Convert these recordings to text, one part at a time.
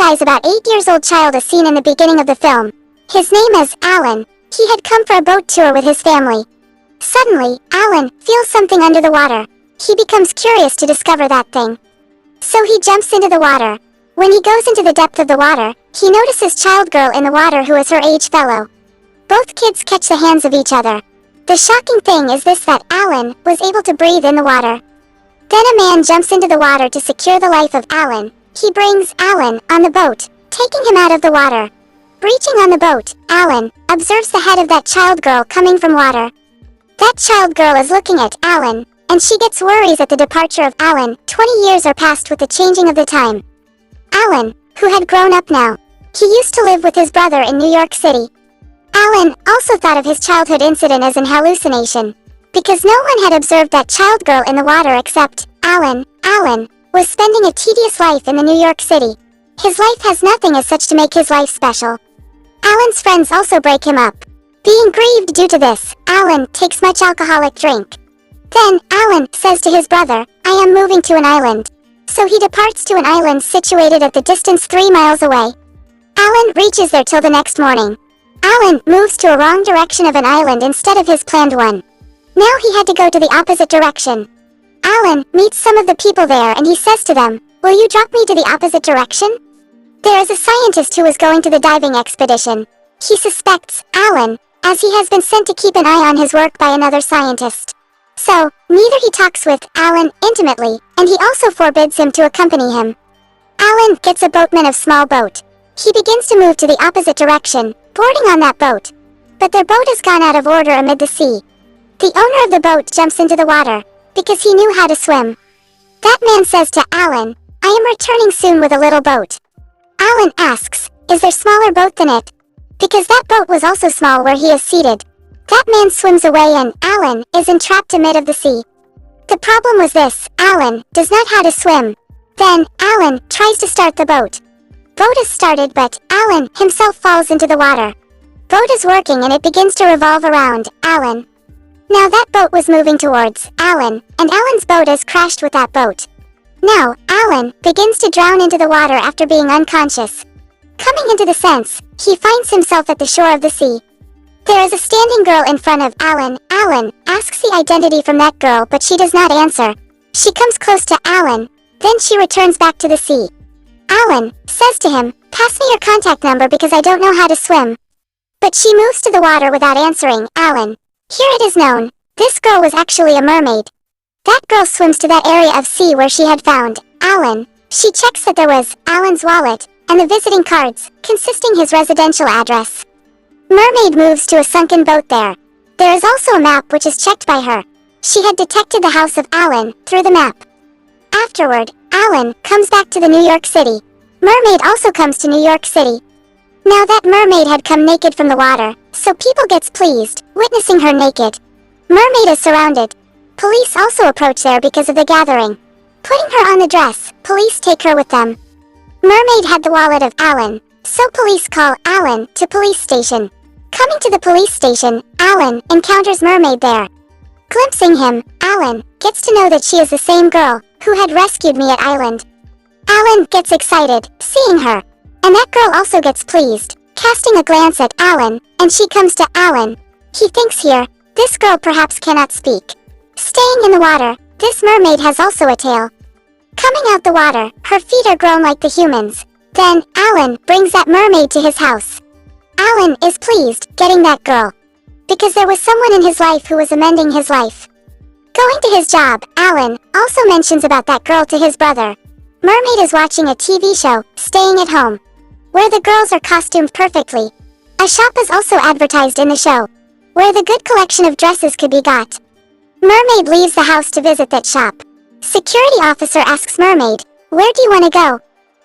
guy's about 8 years old child is seen in the beginning of the film. His name is Alan. He had come for a boat tour with his family. Suddenly, Alan feels something under the water. He becomes curious to discover that thing. So he jumps into the water. When he goes into the depth of the water, he notices child girl in the water who is her age fellow. Both kids catch the hands of each other. The shocking thing is this, that Alan was able to breathe in the water. Then a man jumps into the water to secure the life of Alan. He brings Alan on the boat, taking him out of the water. Breaching on the boat, Alan observes the head of that child girl coming from water. That child girl is looking at Alan, and she gets worries at the departure of Alan. 20 years are passed with the changing of the time. Alan, who had grown up now, he used to live with his brother in New York City. Alan also thought of his childhood incident as an hallucination, because no one had observed that child girl in the water except Alan. Alan was spending a tedious life in the New York City. His life has nothing as such to make his life special. Alan's friends also break him up. Being grieved due to this, Alan takes much alcoholic drink. Then, Alan says to his brother, "I am moving to an island." So he departs to an island situated at the distance 3 miles away. Alan reaches there till the next morning. Alan moves to a wrong direction of an island instead of his planned one. Now he had to go to the opposite direction. Alan meets some of the people there and he says to them, "Will you drop me to the opposite direction?" There is a scientist who is going to the diving expedition. He suspects Alan, as he has been sent to keep an eye on his work by another scientist. So, neither he talks with Alan intimately, and he also forbids him to accompany him. Alan gets a boatman of small boat. He begins to move to the opposite direction, boarding on that boat. But their boat has gone out of order amid the sea. The owner of the boat jumps into the water, because he knew how to swim. That man says to Alan, "I am returning soon with a little boat." Alan asks, "Is there smaller boat than it?" Because that boat was also small where he is seated. That man swims away and Alan is entrapped amid of the sea. The problem was this: Alan does not know how to swim. Then, Alan tries to start the boat. Boat is started but Alan himself falls into the water. Boat is working and it begins to revolve around Alan. Now that boat was moving towards Alan, and Alan's boat is crashed with that boat. Now, Alan begins to drown into the water after being unconscious. Coming into the sense, he finds himself at the shore of the sea. There is a standing girl in front of Alan. Alan asks the identity from that girl but she does not answer. She comes close to Alan, then she returns back to the sea. Alan says to him, "Pass me your contact number because I don't know how to swim." But she moves to the water without answering Alan. Here it is known, this girl was actually a mermaid. That girl swims to that area of sea where she had found Alan. She checks that there was Alan's wallet, and the visiting cards, consisting his residential address. Mermaid moves to a sunken boat there. There is also a map which is checked by her. She had detected the house of Alan through the map. Afterward, Alan comes back to the New York City. Mermaid also comes to New York City. Now that mermaid had come naked from the water, so people gets pleased, witnessing her naked. Mermaid is surrounded. Police also approach there because of the gathering. Putting her on the dress, police take her with them. Mermaid had the wallet of Alan, so police call Alan to police station. Coming to the police station, Alan encounters Mermaid there. Glimpsing him, Alan gets to know that she is the same girl who had rescued me at Island. Alan gets excited, seeing her. And that girl also gets pleased, casting a glance at Alan, and she comes to Alan. He thinks here, this girl perhaps cannot speak. Staying in the water, this mermaid has also a tail. Coming out the water, her feet are grown like the humans. Then, Alan brings that mermaid to his house. Alan is pleased, getting that girl. Because there was someone in his life who was amending his life. Going to his job, Alan also mentions about that girl to his brother. Mermaid is watching a TV show, staying at home, where the girls are costumed perfectly. A shop is also advertised in the show, where the good collection of dresses could be got. Mermaid leaves the house to visit that shop. Security officer asks Mermaid, "Where do you want to go?"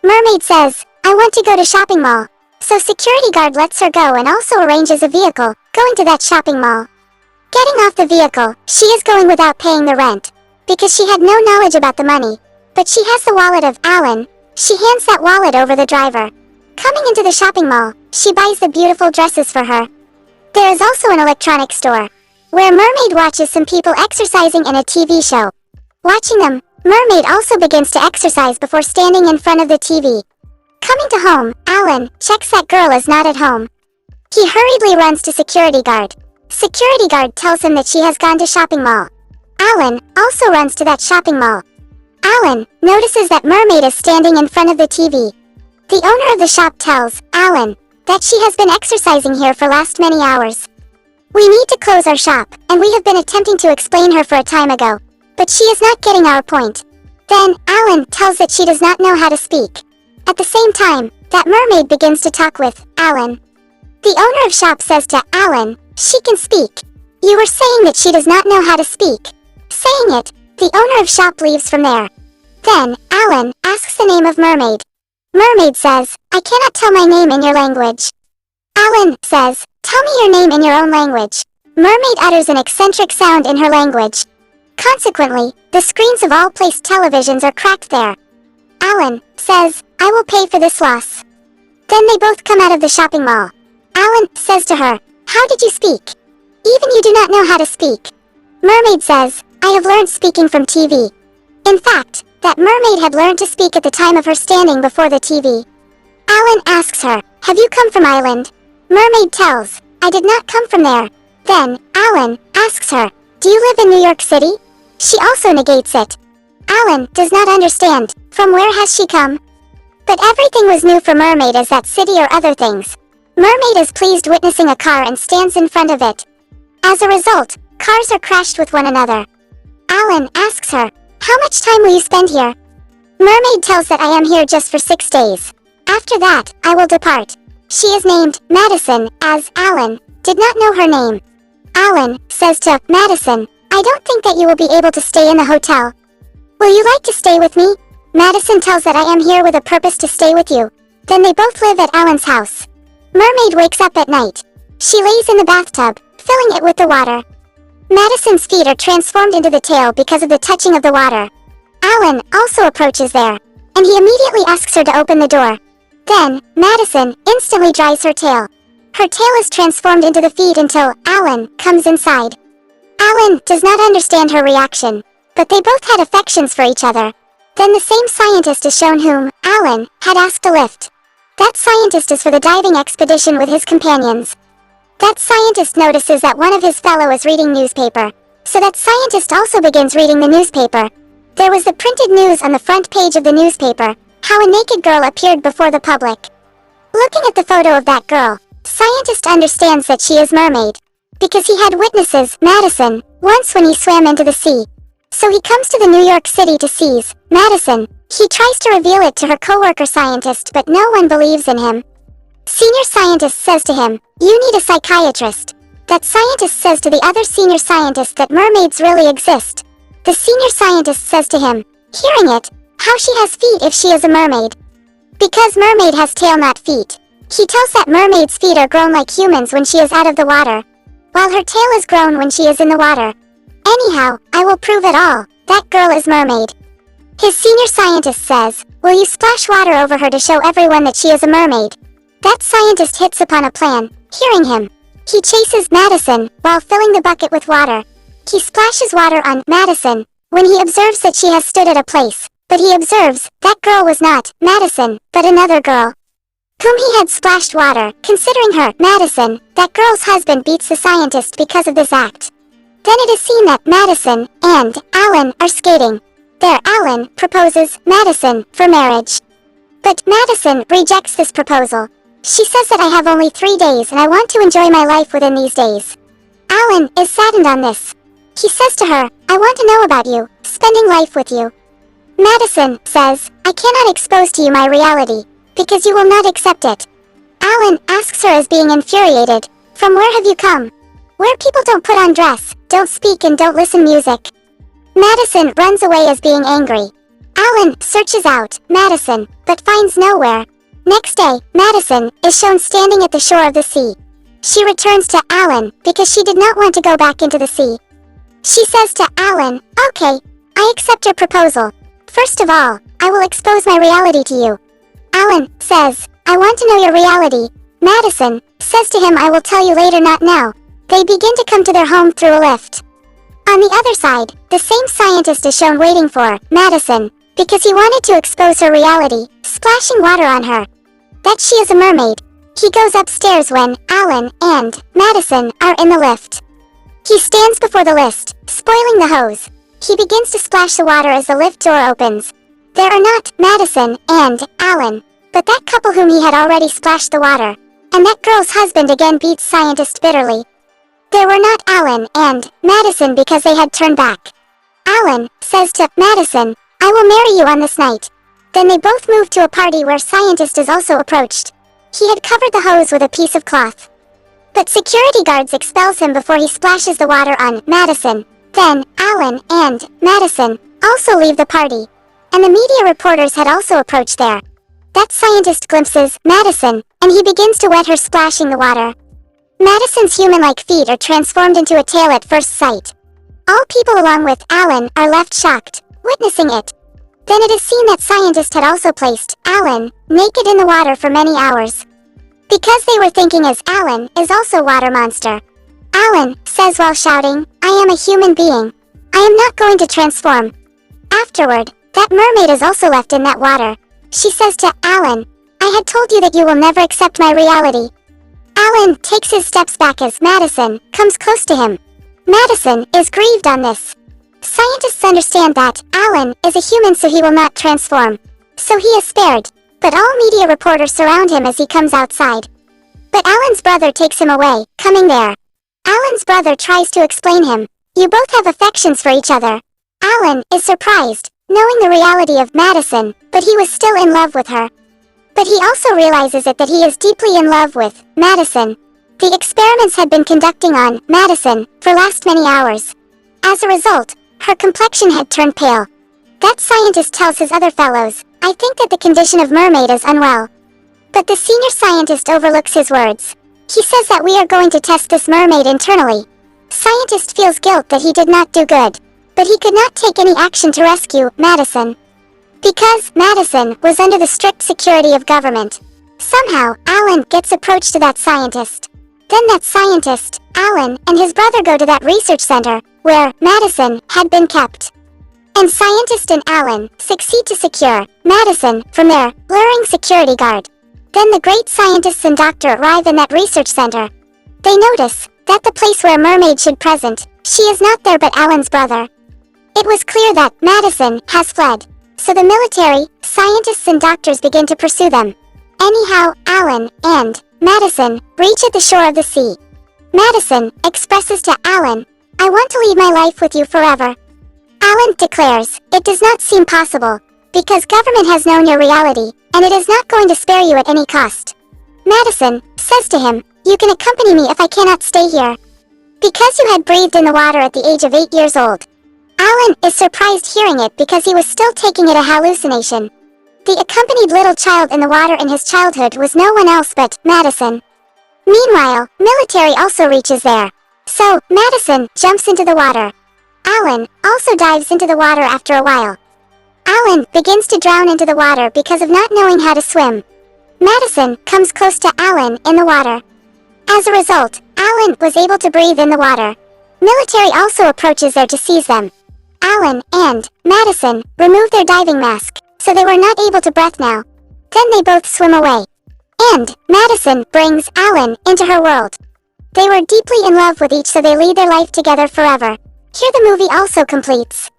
Mermaid says, "I want to go to shopping mall." So security guard lets her go and also arranges a vehicle, going to that shopping mall. Getting off the vehicle, she is going without paying the rent, because she had no knowledge about the money. But she has the wallet of Alan. She hands that wallet over the driver. Coming into the shopping mall, she buys the beautiful dresses for her. There is also an electronic store, where Mermaid watches some people exercising in a TV show. Watching them, Mermaid also begins to exercise before standing in front of the TV. Coming to home, Alan checks that girl is not at home. He hurriedly runs to security guard. Security guard tells him that she has gone to shopping mall. Alan also runs to that shopping mall. Alan notices that mermaid is standing in front of the TV. The owner of the shop tells Alan that she has been exercising here for last many hours. We need to close our shop, and we have been attempting to explain her for a time ago, but she is not getting our point. Then, Alan tells that she does not know how to speak. At the same time, that mermaid begins to talk with Alan. The owner of shop says to Alan, she can speak. You were saying that she does not know how to speak. Saying it, the owner of shop leaves from there. Then, Alan asks the name of mermaid. Mermaid says, I cannot tell my name in your language. Alan says, tell me your name in your own language. Mermaid utters an eccentric sound in her language. Consequently, the screens of all placed televisions are cracked there. Alan says, I will pay for this loss. Then they both come out of the shopping mall. Alan says to her, how did you speak? Even you do not know how to speak. Mermaid says, I have learned speaking from TV. In fact, that mermaid had learned to speak at the time of her standing before the TV. Alan asks her, have you come from Ireland? Mermaid tells, I did not come from there. Then, Alan asks her, do you live in New York City? She also negates it. Alan does not understand, from where has she come? But everything was new for Mermaid as that city or other things. Mermaid is pleased witnessing a car and stands in front of it. As a result, cars are crashed with one another. Alan asks her, how much time will you spend here? Mermaid tells that I am here just for 6 days. After that, I will depart. She is named Madison, as Alan did not know her name. Alan says to Madison, I don't think that you will be able to stay in the hotel. Will you like to stay with me? Madison tells that I am here with a purpose to stay with you. Then they both live at Alan's house. Mermaid wakes up at night. She lays in the bathtub, filling it with the water. Madison's feet are transformed into the tail because of the touching of the water. Alan also approaches there, and he immediately asks her to open the door. Then, Madison instantly dries her tail. Her tail is transformed into the feet until Alan comes inside. Alan does not understand her reaction, but they both had affections for each other. Then the same scientist is shown whom Alan had asked a lift. That scientist is for the diving expedition with his companions. That scientist notices that one of his fellow is reading newspaper, so that scientist also begins reading the newspaper. There was the printed news on the front page of the newspaper, how a naked girl appeared before the public. Looking at the photo of that girl, scientist understands that she is mermaid, because he had witnesses Madison once when he swam into the sea. So he comes to the New York City to seize Madison. He tries to reveal it to her coworker scientist, but no one believes in him. Senior scientist says to him, you need a psychiatrist. That scientist says to the other senior scientist that mermaids really exist. The senior scientist says to him, hearing it, how she has feet if she is a mermaid. Because mermaid has tail not feet. He tells that mermaid's feet are grown like humans when she is out of the water, while her tail is grown when she is in the water. Anyhow, I will prove it all. That girl is mermaid. His senior scientist says, will you splash water over her to show everyone that she is a mermaid? That scientist hits upon a plan. Hearing him, he chases Madison while filling the bucket with water. He splashes water on Madison when he observes that she has stood at a place, but he observes that girl was not Madison, but another girl, whom he had splashed water. Considering her Madison, that girl's husband beats the scientist because of this act. Then it is seen that Madison and Alan are skating. There Alan proposes Madison for marriage. But Madison rejects this proposal. She says that I have only 3 days and I want to enjoy my life within these days. Alan is saddened on this. He says to her, I want to know about you, spending life with you. Madison says, I cannot expose to you my reality, because you will not accept it. Alan asks her as being infuriated, from where have you come? Where people don't put on dress, don't speak and don't listen music. Madison runs away as being angry. Alan searches out Madison, but finds nowhere. Next day, Madison is shown standing at the shore of the sea. She returns to Alan because she did not want to go back into the sea. She says to Alan, okay, I accept your proposal. First of all, I will expose my reality to you. Alan says, I want to know your reality. Madison says to him, I will tell you later, not now. They begin to come to their home through a lift. On the other side, the same scientist is shown waiting for Madison, because he wanted to expose her reality, splashing water on her. that she is a mermaid. He goes upstairs when Alan and Madison are in the lift. He stands before the lift, spoiling the hose. He begins to splash the water as the lift door opens. There are not Madison and Alan, but that couple whom he had already splashed the water. And that girl's husband again beats scientist bitterly. There were not Alan and Madison because they had turned back. Alan says to Madison, "I will marry you on this night." Then they both move to a party where scientist is also approached. He had covered the hose with a piece of cloth. But security guards expels him before he splashes the water on Madison. Then, Alan and Madison also leave the party. And the media reporters had also approached there. That scientist glimpses Madison, and he begins to wet her, splashing the water. Madison's human-like feet are transformed into a tail at first sight. All people along with Alan are left shocked, witnessing it. Then it is seen that scientist had also placed Alan naked in the water for many hours. Because they were thinking as Alan is also water monster. Alan says while shouting, "I am a human being. I am not going to transform." Afterward, that mermaid is also left in that water. She says to Alan, "I had told you that you will never accept my reality." Alan takes his steps back as Madison comes close to him. Madison is grieved on this. Scientists understand that Alan is a human, so he will not transform. So he is spared, but all media reporters surround him as he comes outside. But Alan's brother takes him away, coming there. Alan's brother tries to explain him. You both have affections for each other. Alan is surprised, knowing the reality of Madison, but he was still in love with her. But he also realizes that he is deeply in love with Madison. The experiments had been conducting on Madison for last many hours. As a result, her complexion had turned pale. That scientist tells his other fellows, "I think that the condition of mermaid is unwell." But the senior scientist overlooks his words. He says that we are going to test this mermaid internally. Scientist feels guilt that he did not do good, but he could not take any action to rescue Madison. Because Madison was under the strict security of government. Somehow, Alan gets approached to that scientist. Then that scientist, Alan, and his brother go to that research center, where Madison had been kept. And scientist and Alan succeed to secure Madison from their luring security guard. Then the great scientists and doctor arrive in that research center. They notice that the place where mermaid should present, she is not there but Alan's brother. It was clear that Madison has fled. So the military, scientists and doctors begin to pursue them. Anyhow, Alan and Madison reach at the shore of the sea. Madison expresses to Alan, "I want to leave my life with you forever." Alan declares, "It does not seem possible, because government has known your reality, and it is not going to spare you at any cost." Madison says to him, "You can accompany me if I cannot stay here. Because you had breathed in the water at the age of 8 years old." Alan is surprised hearing it because he was still taking it a hallucination. The accompanied little child in the water in his childhood was no one else but Madison. Meanwhile, military also reaches there. So, Madison jumps into the water. Alan also dives into the water after a while. Alan begins to drown into the water because of not knowing how to swim. Madison comes close to Alan in the water. As a result, Alan was able to breathe in the water. Military also approaches there to seize them. Alan and Madison remove their diving mask, so they were not able to breathe now. Then they both swim away. And Madison brings Alan into her world. They were deeply in love with each, so they lead their life together forever. Here the movie also completes.